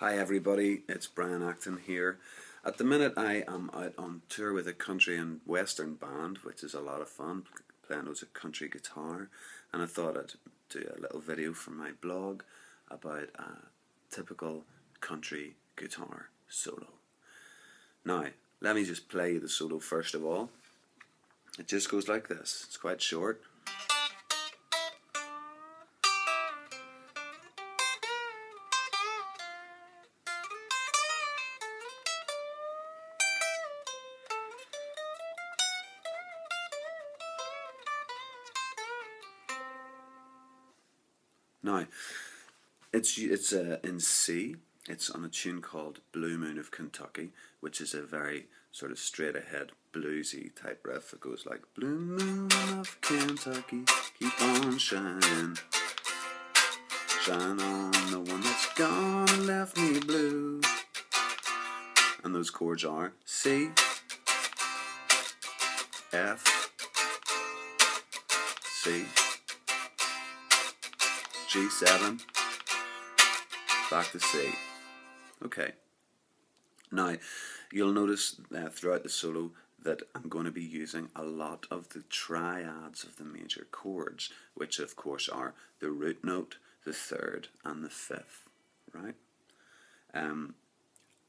Hi everybody, it's Brian Acton here. At the minute I am out on tour with a country and western band, which is a lot of fun, playing loads of country guitar, and I thought I'd do a little video for my blog about a typical country guitar solo. Now, let me just play you the solo first of all. It just goes like this. It's quite short. Now, it's in C. It's on a tune called Blue Moon of Kentucky, which is a very sort of straight ahead bluesy type riff. It goes like, Blue Moon of Kentucky, keep on shining, shine on the one that's gone and left me blue. And those chords are C, F, C, G7, back to C. Okay. Now, you'll notice throughout the solo that I'm going to be using a lot of the triads of the major chords, which of course are the root note, the third, and the fifth, right?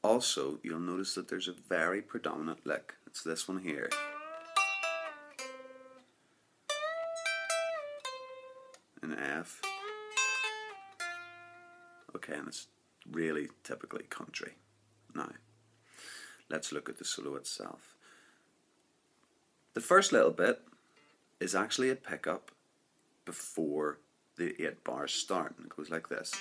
Also, you'll notice that there's a very predominant lick. It's this one here. In F. Okay, and it's really typically country. Now, let's look at the solo itself. The first little bit is actually a pickup before the 8 bars start, and it goes like this.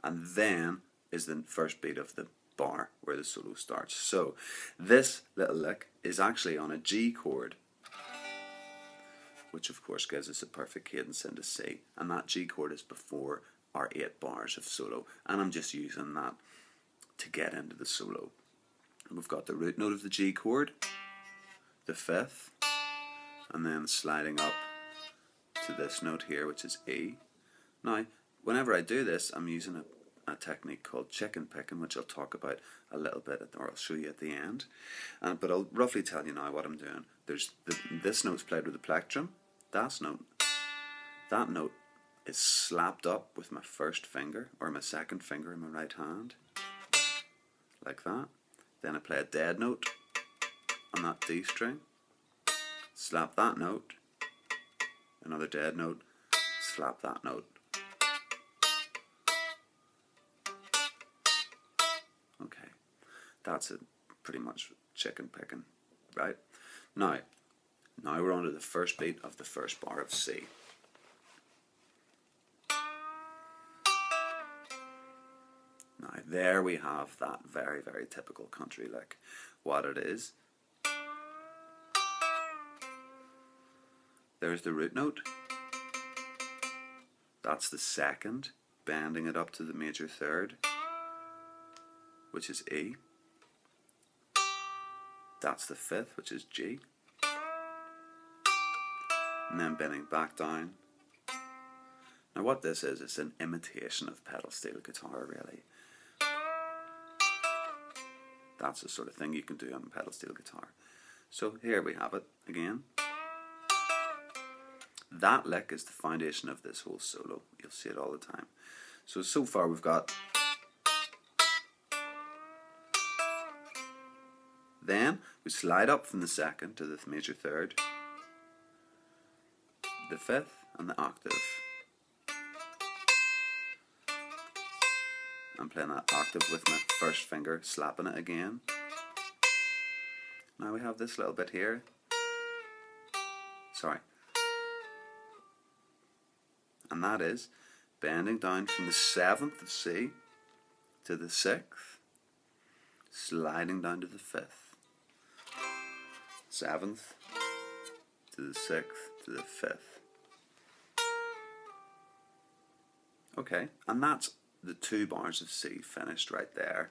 And then is the first beat of the bar where the solo starts. So this little lick is actually on a G chord, which of course gives us a perfect cadence into C, and that G chord is before our 8 bars of solo, and I'm just using that to get into the solo. And we've got the root note of the G chord, the fifth, and then sliding up to this note here, which is E. Now, whenever I do this, I'm using a technique called chicken picking, which I'll talk about a little bit, or I'll show you at the end. But I'll roughly tell you now what I'm doing. There's this note's played with the plectrum. That note is slapped up with my first finger, or my second finger in my right hand, like that. Then I play a dead note on that D string, slap that note, another dead note, slap that note. Okay, that's it, pretty much chicken picking, right? Now we're on to the first beat of the first bar of C. Now there we have that very, very typical country lick. What it is, there's the root note. That's the second, bending it up to the major third, which is E. That's the fifth, which is G. And then bending back down. Now what this is, it's an imitation of pedal steel guitar, really. That's the sort of thing you can do on a pedal steel guitar. So here we have it again. That lick is the foundation of this whole solo. You'll see it all the time. So far we've got. Then we slide up from the second to the major third, the fifth, and the octave. I'm playing that octave with my first finger, slapping it again. Now we have this little bit here. Sorry. And that is bending down from the 7th of C to the 6th, sliding down to the 5th. 7th to the 6th to the 5th. Okay, and that's the 2 bars of C finished right there.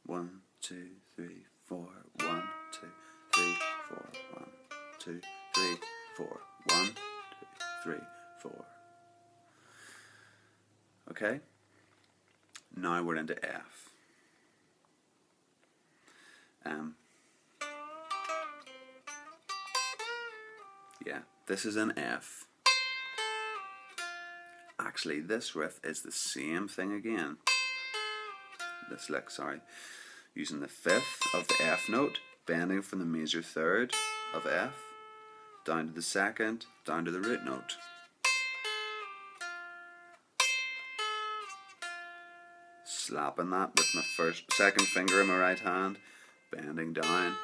One, two, three, four. 1, 2, Okay? Now we're into F. Yeah, this is an F. Actually, this riff is the same thing again. This lick, sorry. Using the 5th of the F note, bending from the major 3rd of F, down to the 2nd, down to the root note. Slapping that with my 2nd finger in my right hand, bending down,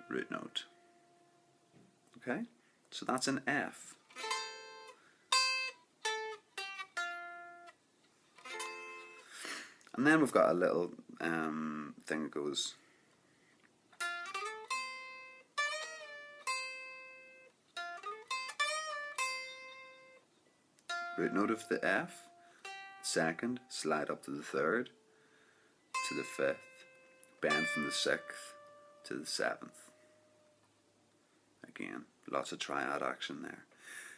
root note. Okay, so that's an F. And then we've got a little thing that goes root note of the F, 2nd, slide up to the 3rd, to the 5th, bend from the 6th to the 7th. Again, lots of triad action there.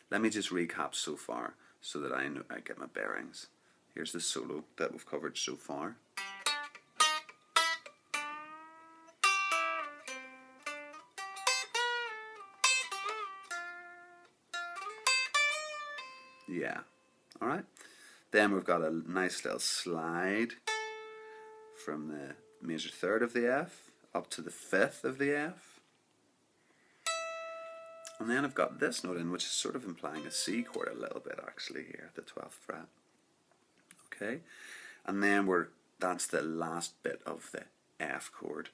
Let me just recap so far so that I get my bearings. Here's the solo that we've covered so far. Yeah, alright. Then we've got a nice little slide from the major 3rd of the F up to the 5th of the F. And then I've got this note in, which is sort of implying a C chord a little bit actually here, the 12th fret. Okay, and then that's the last bit of the F chord.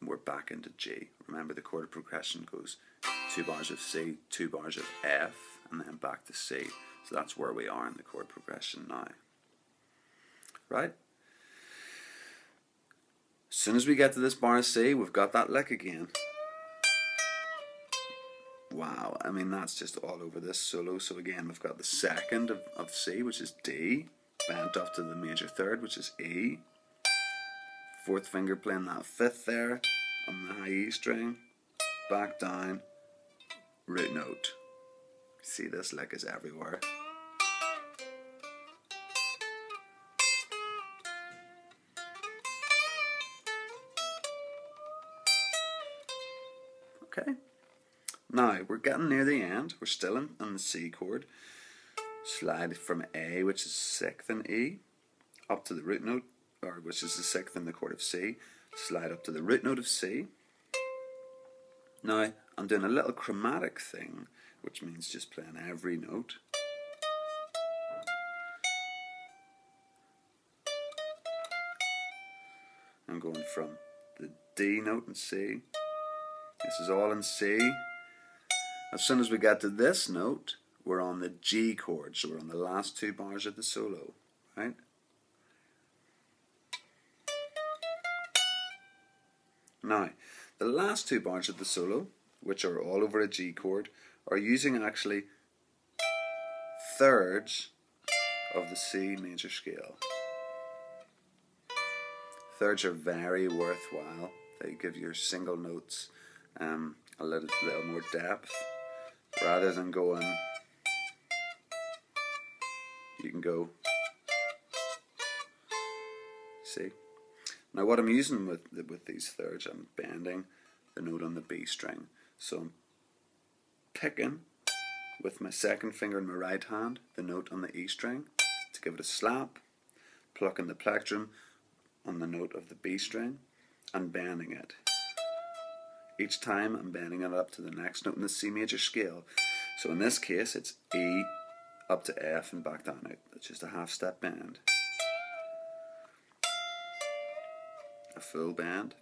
We're back into G. Remember, the chord progression goes 2 bars of C, 2 bars of F, and then back to C. So that's where we are in the chord progression now. Right? As soon as we get to this bar of C, we've got that lick again. Wow, I mean, that's just all over this solo. So again, we've got the 2nd of C, which is D, bent up to the major 3rd, which is E, 4th finger playing that 5th there on the high E string, back down, root note. See, this lick is everywhere. Okay. Now, we're getting near the end. We're still in the C chord. Slide from A, which is 6th in E, up to the root note, or which is the 6th in the chord of C. Slide up to the root note of C. Now, I'm doing a little chromatic thing, which means just playing every note. I'm going from the D note in C. This is all in C. As soon as we get to this note, we're on the G chord, so we're on the last 2 bars of the solo, right? Now, the last 2 bars of the solo, which are all over a G chord, are using actually 3rds of the C major scale. 3rds are very worthwhile. They give your single notes a little more depth. Rather than going, you can go, see? Now what I'm using with these 3rds, I'm bending the note on the B string. So I'm picking with my 2nd finger in my right hand the note on the E string to give it a slap, plucking the plectrum on the note of the B string and bending it. Each time I'm bending it up to the next note in the C major scale. So in this case it's E up to F and back down out. It's just a half step bend. A full bend.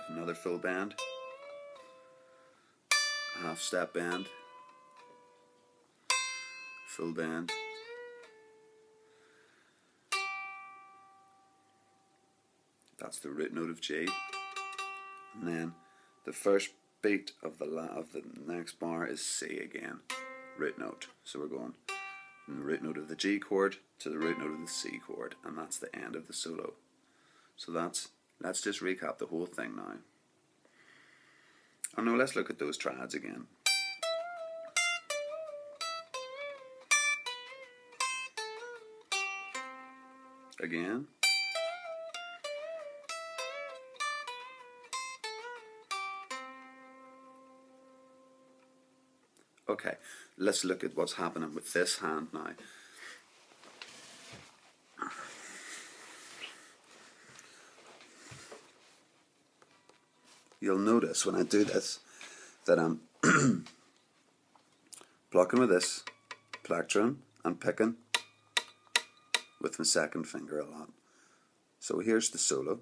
Another full bend. A half step bend. Full bend. That's the root note of G. And then the first beat of the next bar is C again, root note. So we're going from the root note of the G chord to the root note of the C chord, and that's the end of the solo. So let's just recap the whole thing now. Oh no, let's look at those triads again. again. Okay, let's look at what's happening with this hand now. You'll notice when I do this that I'm plucking with this plectrum and picking with my second finger a lot. So here's the solo.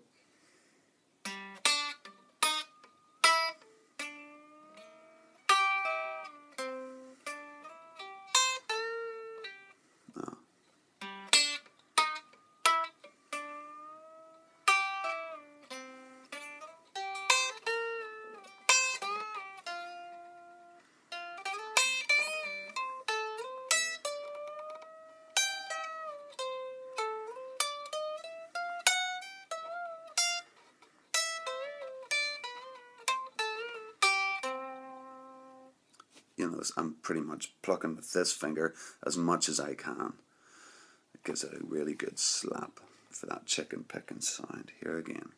You know, I'm pretty much plucking with this finger as much as I can. It gives it a really good slap for that chicken picking sound. Here again.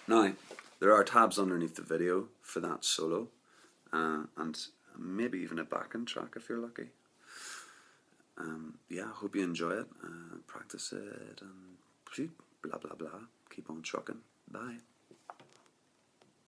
Now, there are tabs underneath the video for that solo, and maybe even a backing track if you're lucky. Yeah, I hope you enjoy it, practice it, and blah blah blah, keep on trucking. Bye.